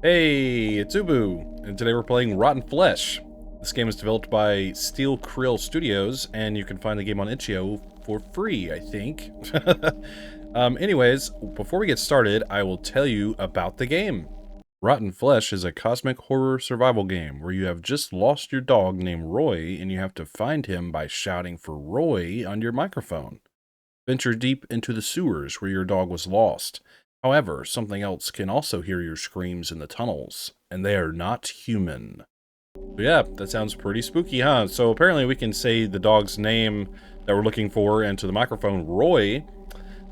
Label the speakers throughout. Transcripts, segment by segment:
Speaker 1: Hey, it's Ubu, and today we're playing Rotten Flesh. This game is developed by Steel Krill Studios, and you can find the game on itch.io for free, I think. Anyways, before we get started, I will tell you about the game. Rotten Flesh is a cosmic horror survival game where you have just lost your dog named Roy, and you have to find him by shouting for Roy on your microphone. Venture deep into the sewers where your dog was lost. However, something else can also hear your screams in the tunnels, and they are not human. So yeah, that sounds pretty spooky, huh? So apparently we can say the dog's name that we're looking for into the microphone, Roy.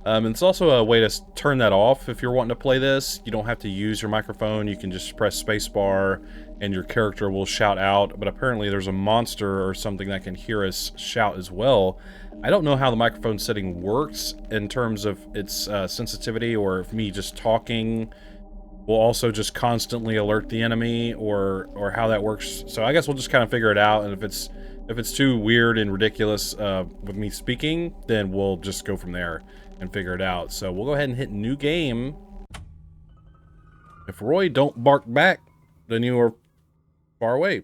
Speaker 1: And it's also a way to turn that off if you're wanting to play this. You don't have to use your microphone. You can just press spacebar and your character will shout out. But apparently there's a monster or something that can hear us shout as well. I don't know how the microphone setting works in terms of its sensitivity, or if me just talking will also just constantly alert the enemy, or how that works. So I guess we'll just kind of figure it out. And if it's too weird and ridiculous with me speaking, then we'll just go from there and figure it out. So we'll go ahead and hit new game. If Roy don't bark back, then you are far away.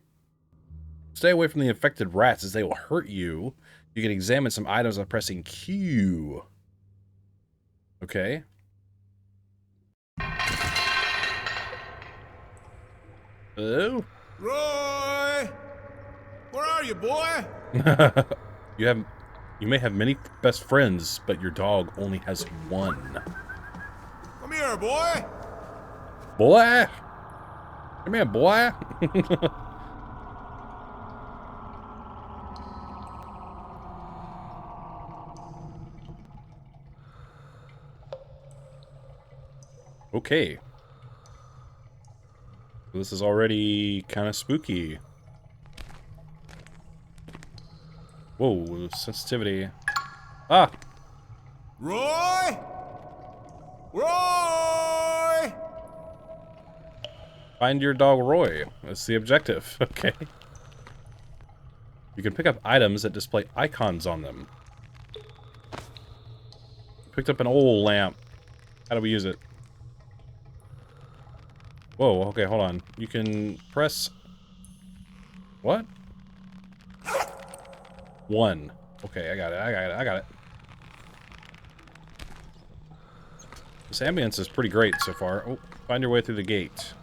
Speaker 1: Stay away from the infected rats as they will hurt you. You can examine some items by pressing Q. Okay. Hello?
Speaker 2: Roy! Where are you, boy?
Speaker 1: You may have many best friends, but your dog only has one.
Speaker 2: Come here, boy!
Speaker 1: Boy! Come here, boy! Okay. This is already kind of spooky. Whoa, sensitivity. Ah!
Speaker 2: Roy! Roy!
Speaker 1: Find your dog Roy. That's the objective. Okay. You can pick up items that display icons on them. Picked up an old lamp. How do we use it? Whoa, okay, hold on. You can press... What? 1. Okay, I got it. This ambience is pretty great so far. Oh, find your way through the gate.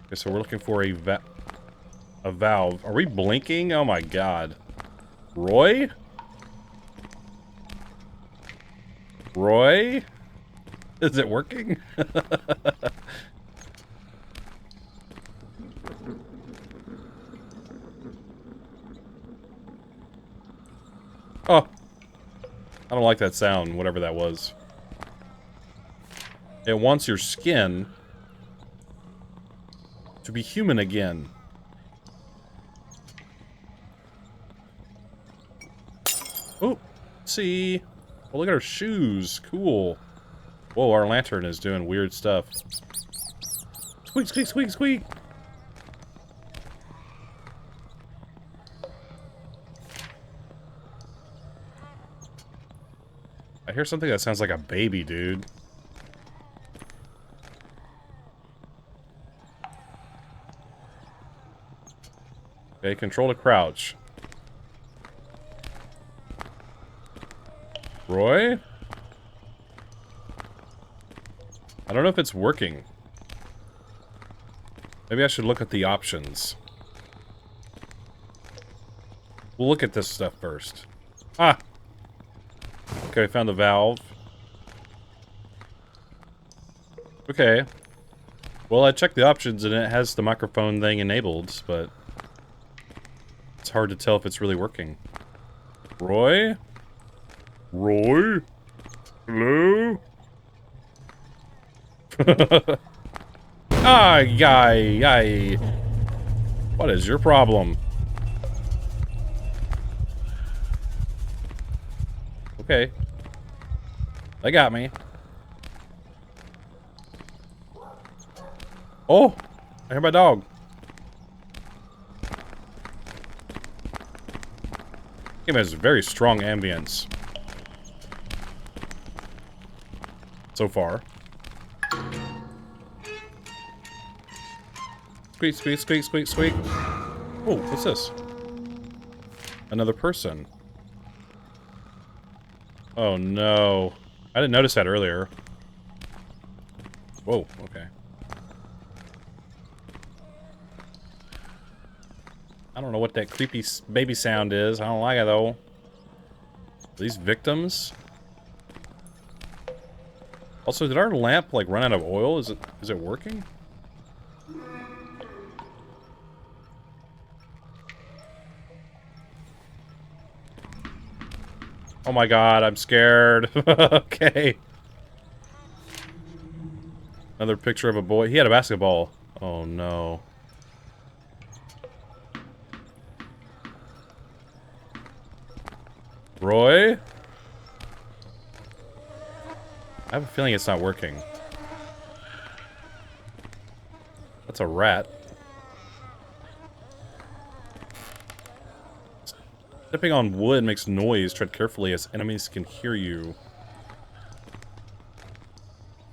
Speaker 1: Okay, so we're looking for a valve. Are we blinking? Oh my god. Roy? Roy? Is it working? Oh. I don't like that sound, whatever that was. It wants your skin to be human again. Oh, see. Oh, look at our shoes. Cool. Whoa, our lantern is doing weird stuff. Squeak, squeak, squeak, squeak. I hear something that sounds like a baby, dude. Okay, control to crouch. Roy? I don't know if it's working. Maybe I should look at the options. We'll look at this stuff first. Ah! Okay, found the valve. Okay. Well, I checked the options and it has the microphone thing enabled, but it's hard to tell if it's really working. Roy? Roy? Hello? Ay. What is your problem? Okay. They got me. Oh! I hear my dog. Game has very strong ambience. So far. Squeak, squeak, squeak, squeak, squeak. Oh, what's this? Another person. Oh no. I didn't notice that earlier. Whoa, okay. I don't know what that creepy baby sound is. I don't like it though. Are these victims? Also, did our lamp like run out of oil? Is it working? Oh my god, I'm scared. Okay. Another picture of a boy. He had a basketball. Oh no. Roy? I have a feeling it's not working. That's a rat. Stepping on wood makes noise. Tread carefully as enemies can hear you.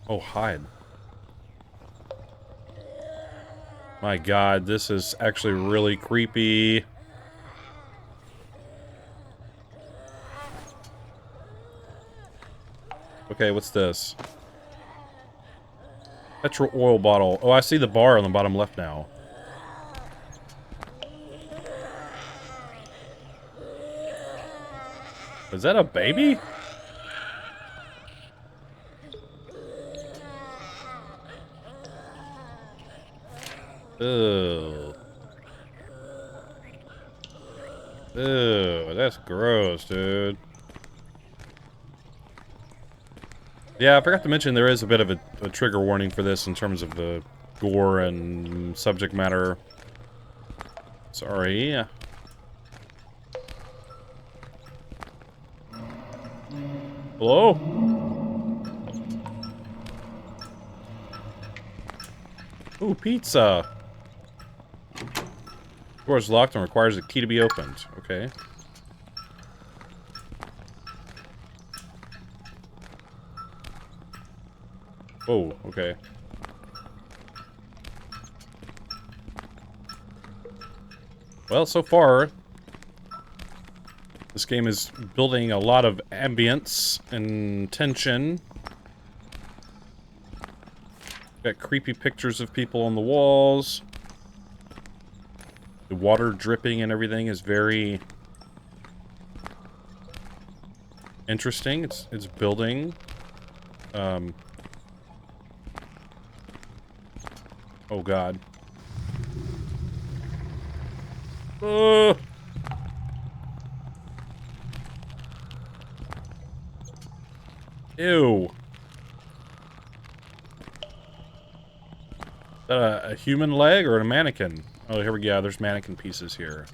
Speaker 1: Oh, hide. My god, this is actually really creepy. Okay, what's this? Petrol oil bottle. Oh, I see the bar on the bottom left now. Is that a baby? Ew. Ew, that's gross, dude. Yeah, I forgot to mention there is a bit of a trigger warning for this in terms of the gore and subject matter. Sorry. Hello? Ooh, pizza. Door is locked and requires a key to be opened. Okay. Oh, okay. Well, so far, this game is building a lot of ambience and tension. Got creepy pictures of people on the walls. The water dripping and everything is very interesting. It's building. Oh god. Ew. Is that a human leg or a mannequin? Oh, here we go. There's mannequin pieces here.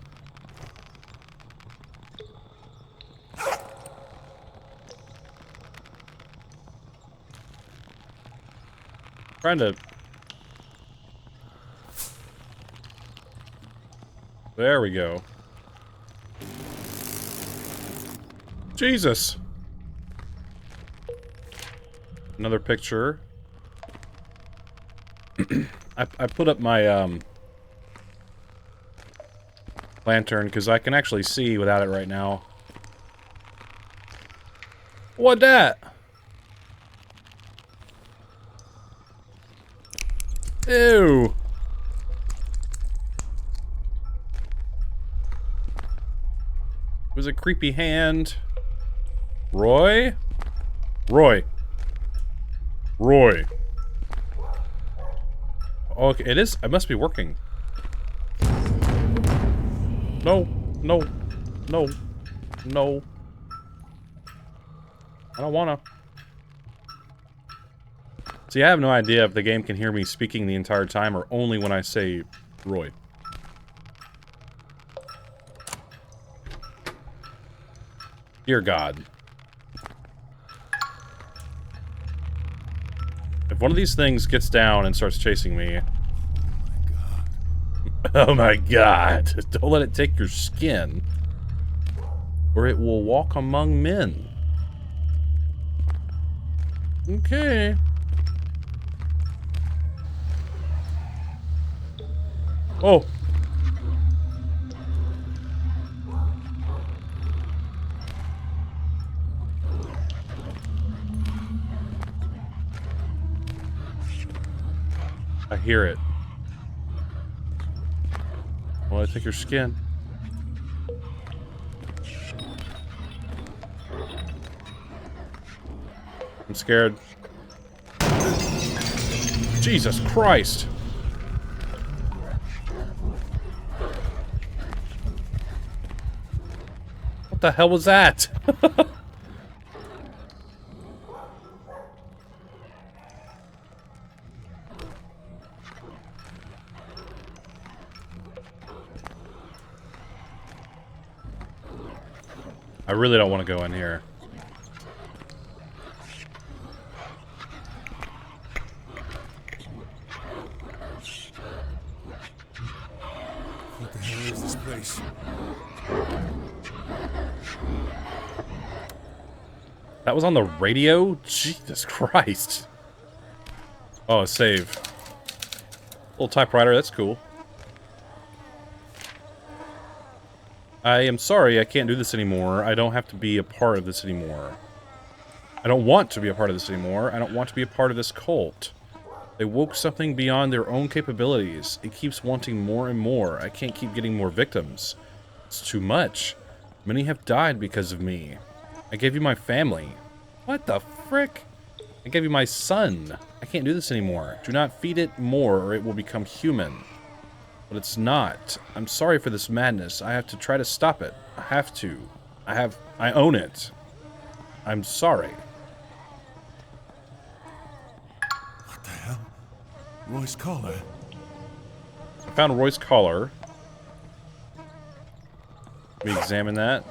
Speaker 1: Trying to... There we go. Jesus! Another picture. I put up my, lantern, because I can actually see without it right now. What that? Ew! It was a creepy hand. Roy? Roy. Roy. Okay, it is. It must be working. No. No. No. No. I don't wanna. See, I have no idea if the game can hear me speaking the entire time or only when I say Roy. Dear God. If one of these things gets down and starts chasing me... Oh my god. Don't let it take your skin. Or it will walk among men. Okay. Oh! I hear it. Well, I take your skin. I'm scared. Jesus Christ! What the hell was that? I really don't want to go in here.
Speaker 2: What the hell is this place?
Speaker 1: That was on the radio? Jesus Christ. Oh, a save. Little typewriter, that's cool. I am sorry, I can't do this anymore. I don't have to be a part of this anymore. I don't want to be a part of this anymore. I don't want to be a part of this cult. They woke something beyond their own capabilities. It keeps wanting more and more. I can't keep getting more victims. It's too much. Many have died because of me. I gave you my family. What the frick? I gave you my son. I can't do this anymore. Do not feed it more or it will become human. But it's not. I'm sorry for this madness. I have to try to stop it. I have to. I own it. I'm sorry.
Speaker 2: What the hell? Roy's collar.
Speaker 1: I found Roy's collar. Let me examine that.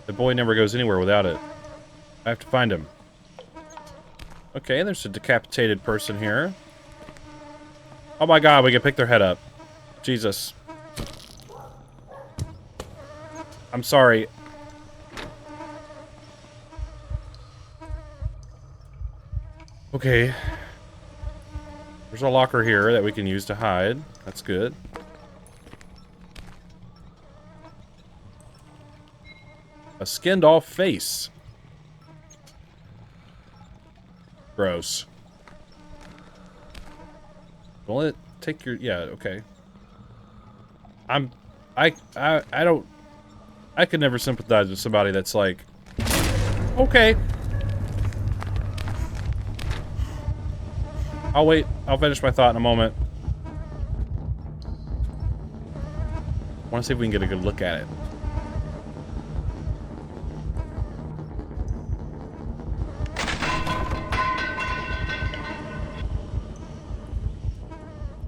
Speaker 1: The boy never goes anywhere without it. I have to find him. Okay, there's a decapitated person here. Oh my god, we can pick their head up. Jesus. I'm sorry. Okay. There's a locker here that we can use to hide. That's good. A skinned off face. Gross. Well, it take your okay. I don't I could never sympathize with somebody that's like, okay. I'll wait. I'll finish my thought in a moment. I want to see if we can get a good look at it.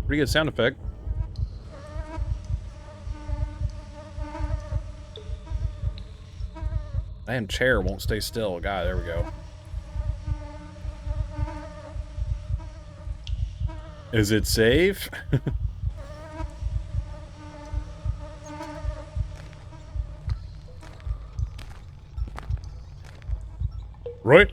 Speaker 1: Pretty good sound effect. Damn chair won't stay still. God, there we go. Is it safe? Right?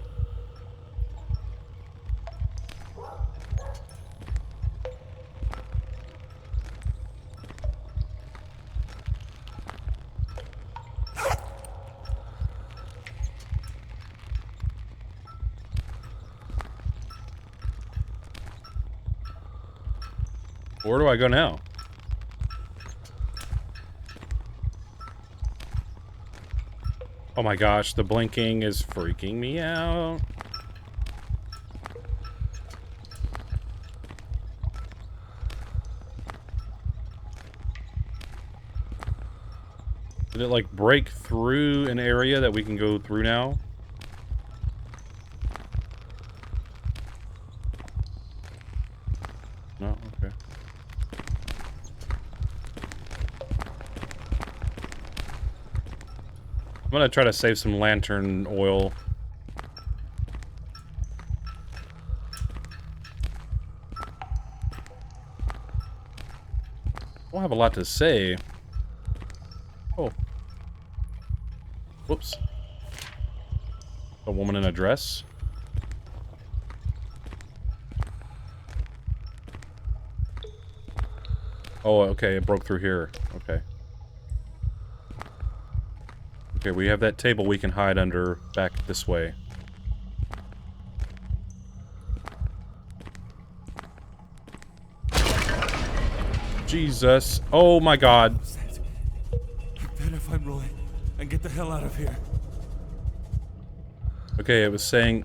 Speaker 1: Where do I go now? Oh my gosh, the blinking is freaking me out. Did it like break through an area that we can go through now? No? Okay. I'm gonna try to save some lantern oil. I don't have a lot to say. Oh. Whoops. A woman in a dress. Oh, okay, it broke through here. Okay. Okay, we have that table we can hide under back this way. Jesus. Oh my god.
Speaker 2: Better find Roy and get the hell out of here.
Speaker 1: Okay, it was saying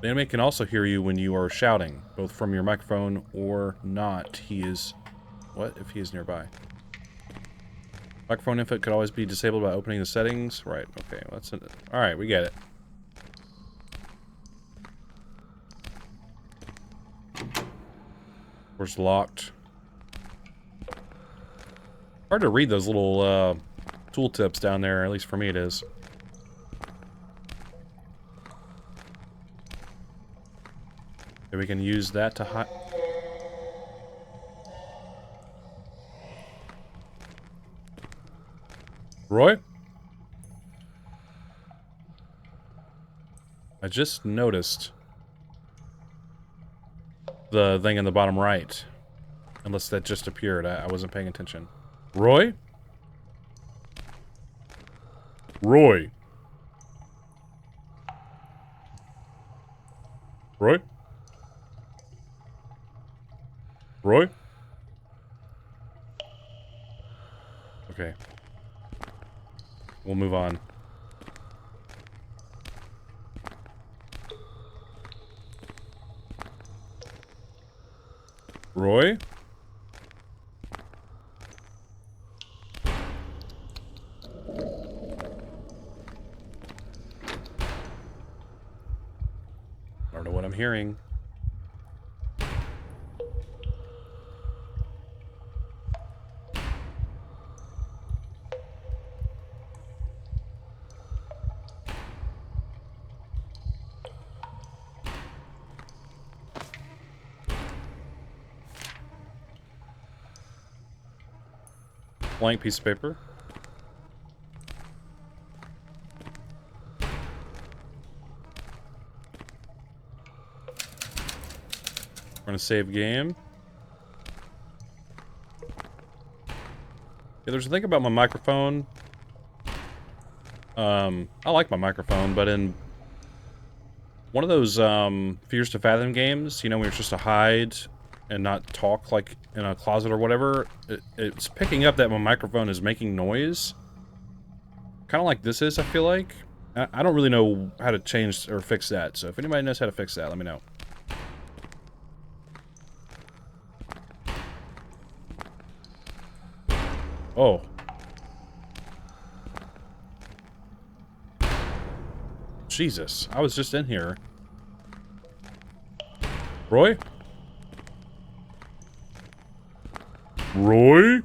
Speaker 1: the enemy can also hear you when you are shouting, both from your microphone or not. He is... What if he is nearby? Microphone input could always be disabled by opening the settings. Right, okay, well, that's it. Alright, we get it. Door's locked. Hard to read those little tooltips down there, at least for me it is. Okay, we can use that to hide. Roy? I just noticed the thing in the bottom right. Unless that just appeared. I wasn't paying attention. Roy? Roy? Roy? Roy? Okay. We'll move on. Roy? I don't know what I'm hearing. Blank piece of paper. We're gonna save game. Yeah, there's a thing about my microphone. I like my microphone, but in one of those Fears to Fathom games, you know, when you're supposed to hide and not talk like in a closet or whatever, it's picking up that my microphone is making noise. Kind of like this is, I feel like. I don't really know how to change or fix that, so if anybody knows how to fix that, let me know. Oh. Jesus, I was just in here. Roy? Roy?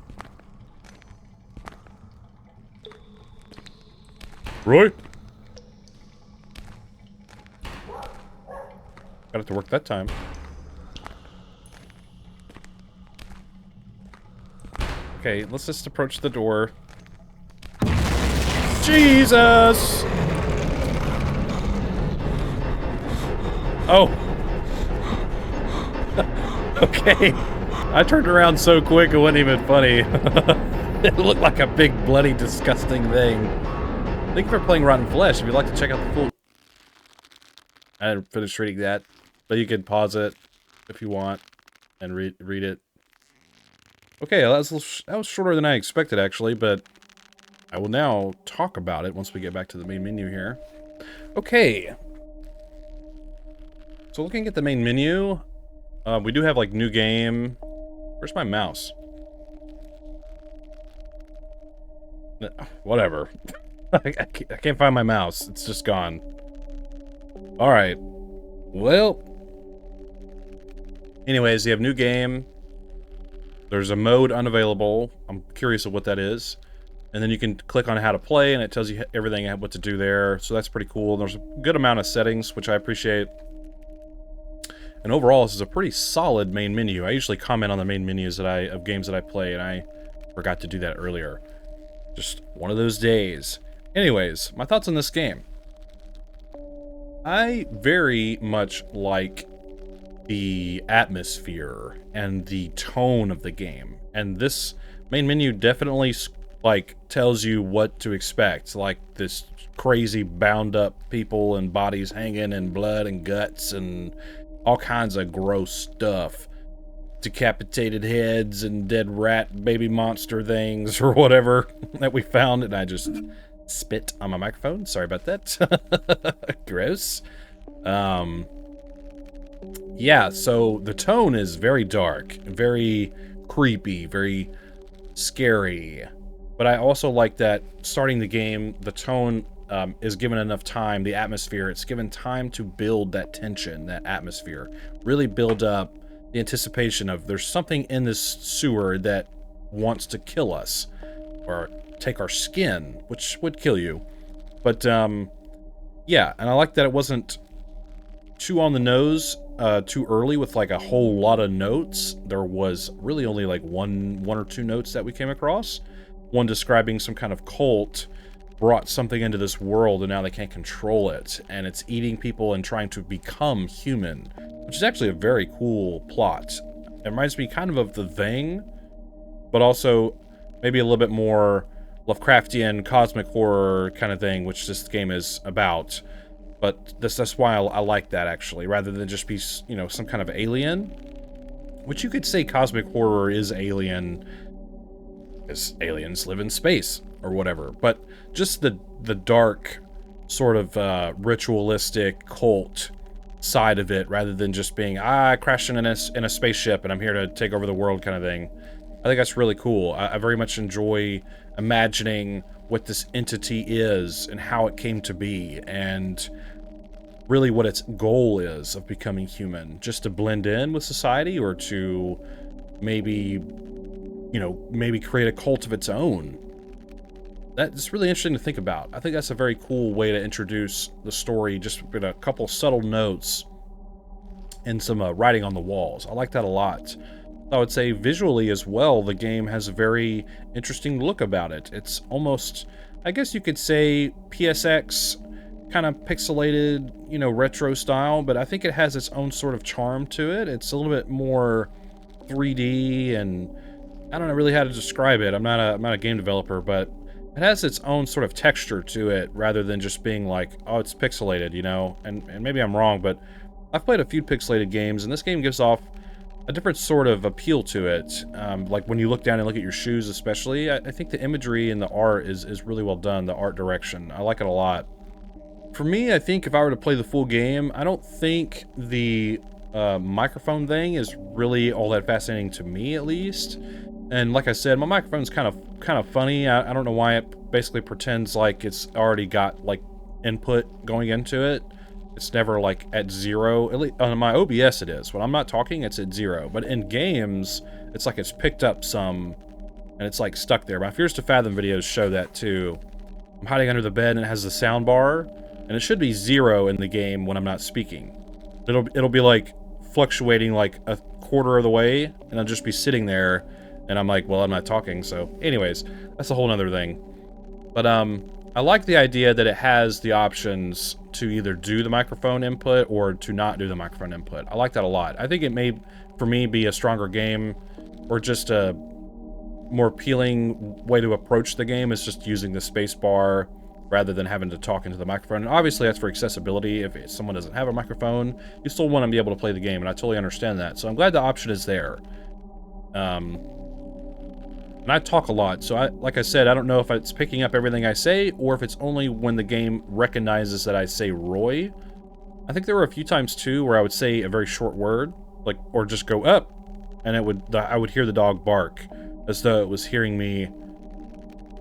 Speaker 1: Roy? Got it to work that time. Okay, let's just approach the door. Jesus! Oh. Okay. I turned around so quick it wasn't even funny. It looked like a big, bloody, disgusting thing. Thank you for playing Rotten Flesh. If you'd like to check out the full... I didn't finish reading that, but you can pause it if you want and read it. Okay, that was shorter than I expected, actually, but I will now talk about it once we get back to the main menu here. Okay. So looking at the main menu, we do have, like, new game. Where's my mouse? Whatever. I can't find my mouse. It's just gone. Alright. Well. Anyways, you have new game. There's a mode unavailable. I'm curious of what that is. And then you can click on how to play, and it tells you everything, what to do there. So that's pretty cool. There's a good amount of settings, which I appreciate. And overall, this is a pretty solid main menu. I usually comment on the main menus of games that I play, and I forgot to do that earlier. Just one of those days. Anyways, my thoughts on this game. I very much like the atmosphere and the tone of the game. And this main menu definitely like tells you what to expect, like this crazy bound up people and bodies hanging and blood and guts and all kinds of gross stuff, decapitated heads and dead rat baby monster things or whatever that we found. And I just spit on my microphone, sorry about that. Gross. Yeah, so the tone is very dark, very creepy, very scary. But I also like that starting the game, the tone is given enough time, the atmosphere, it's given time to build that tension, that atmosphere. Really build up the anticipation of there's something in this sewer that wants to kill us or take our skin, which would kill you. But yeah, and I like that it wasn't too on the nose too early with like a whole lot of notes. There was really only like one or two notes that we came across. One describing some kind of cult brought something into this world and now they can't control it, and it's eating people and trying to become human, which is actually a very cool plot. It reminds me kind of The Thing, but also maybe a little bit more Lovecraftian cosmic horror kind of thing, which this game is about. But that's why I like that, actually, rather than just be, you know, some kind of alien, which you could say cosmic horror is alien, as aliens live in space or whatever. But just the dark sort of ritualistic cult side of it, rather than just being I crashed in a spaceship and I'm here to take over the world kind of thing. I think that's really cool. I very much enjoy imagining what this entity is and how it came to be, and really what its goal is of becoming human. Just to blend in with society, or to maybe, you know, maybe create a cult of its own. That's really interesting to think about. I think that's a very cool way to introduce the story, just with a couple subtle notes and some writing on the walls. I like that a lot. I would say visually as well, the game has a very interesting look about it. It's almost, I guess you could say, PSX kind of pixelated, you know, retro style, but I think it has its own sort of charm to it. It's a little bit more 3D, and I don't know really how to describe it. I'm not a game developer, but it has its own sort of texture to it, rather than just being like, oh, it's pixelated, you know? And maybe I'm wrong, but I've played a few pixelated games, and this game gives off a different sort of appeal to it. Like when you look down and look at your shoes especially, I think the imagery and the art is really well done, the art direction. I like it a lot. For me, I think if I were to play the full game, I don't think the microphone thing is really all that fascinating to me, at least. And like I said, my microphone's kind of funny. I don't know why it basically pretends like it's already got like input going into it. It's never like at zero. At least on my OBS it is. When I'm not talking, it's at 0. But in games, it's like it's picked up some and it's like stuck there. My Fears to Fathom videos show that too. I'm hiding under the bed and it has the sound bar, and it should be 0 in the game when I'm not speaking. It'll be like fluctuating like a quarter of the way, and I'll just be sitting there and I'm like, well, I'm not talking. So anyways, that's a whole nother thing. But I like the idea that it has the options to either do the microphone input or to not do the microphone input. I like that a lot. I think it may, for me, be a stronger game, or just a more appealing way to approach the game is just using the space bar rather than having to talk into the microphone. And obviously that's for accessibility. If someone doesn't have a microphone, you still want to be able to play the game, and I totally understand that. So I'm glad the option is there. And I talk a lot, so like I said, I don't know if it's picking up everything I say, or if it's only when the game recognizes that I say Roy. I think there were a few times too where I would say a very short word, like, or just go up, and I would hear the dog bark, as though it was hearing me.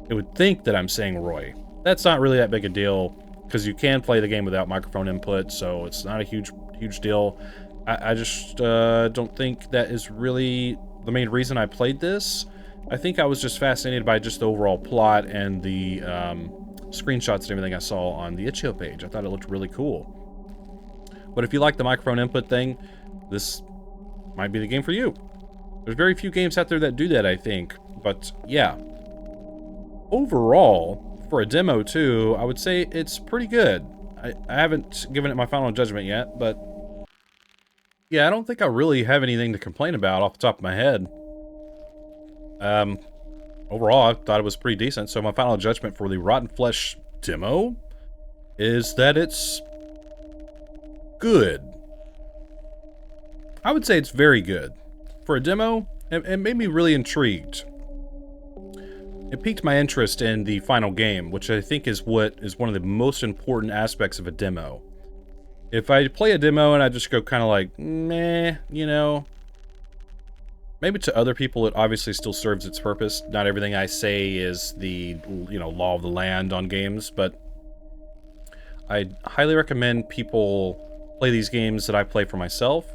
Speaker 1: It would think that I'm saying Roy. That's not really that big a deal, because you can play the game without microphone input, so it's not a huge deal. I just don't think that is really the main reason I played this. I think I was just fascinated by just the overall plot and the screenshots and everything I saw on the itch.io page. I thought it looked really cool. But if you like the microphone input thing, this might be the game for you. There's very few games out there that do that, I think. But yeah. Overall, for a demo too, I would say it's pretty good. I haven't given it my final judgment yet, but Yeah, I don't think I really have anything to complain about off the top of my head. Overall, I thought it was pretty decent. So my final judgment for the Rotten Flesh demo is that it's good. I would say it's very good. For a demo, it made me really intrigued. It piqued my interest in the final game, which I think is what is one of the most important aspects of a demo. If I play a demo and I just go kind of like, meh, you know, maybe to other people it obviously still serves its purpose. Not everything I say is the, you know, law of the land on games, but I highly recommend people play these games that I play for myself,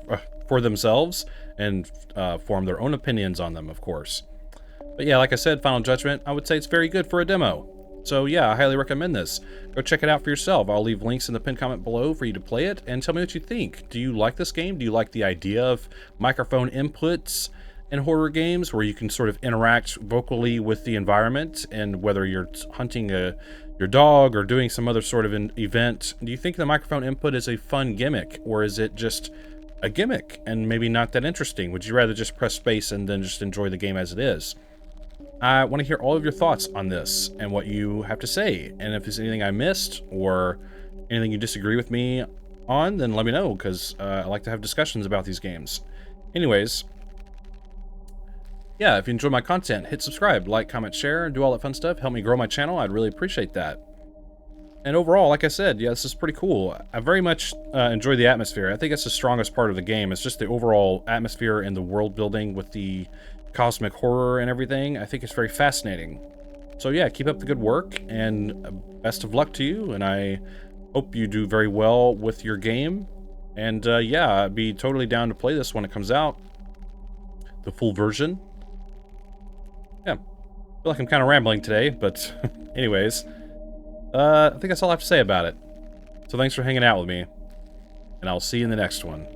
Speaker 1: for themselves, and form their own opinions on them, of course. But yeah, like I said, Final Judgment, I would say it's very good for a demo. So yeah, I highly recommend this. Go check it out for yourself. I'll leave links in the pinned comment below for you to play it, and tell me what you think. Do you like this game? Do you like the idea of microphone inputs in horror games where you can sort of interact vocally with the environment, and whether you're hunting your dog or doing some other sort of an event? Do you think the microphone input is a fun gimmick, or is it just a gimmick and maybe not that interesting? Would you rather just press space and then just enjoy the game as it is? I want to hear all of your thoughts on this and what you have to say. And if there's anything I missed or anything you disagree with me on, then let me know, because I like to have discussions about these games. Anyways, yeah, if you enjoy my content, hit subscribe, like, comment, share, do all that fun stuff. Help me grow my channel. I'd really appreciate that. And overall, like I said, yeah, this is pretty cool. I very much enjoy the atmosphere. I think it's the strongest part of the game. It's just the overall atmosphere and the world building with the cosmic horror and everything. I think it's very fascinating. So yeah, keep up the good work, and best of luck to you, and I hope you do very well with your game. And yeah, I'd be totally down to play this when it comes out, the full version. Yeah, I feel like I'm kind of rambling today, but anyways, I think that's all I have to say about it. So thanks for hanging out with me, and I'll see you in the next one.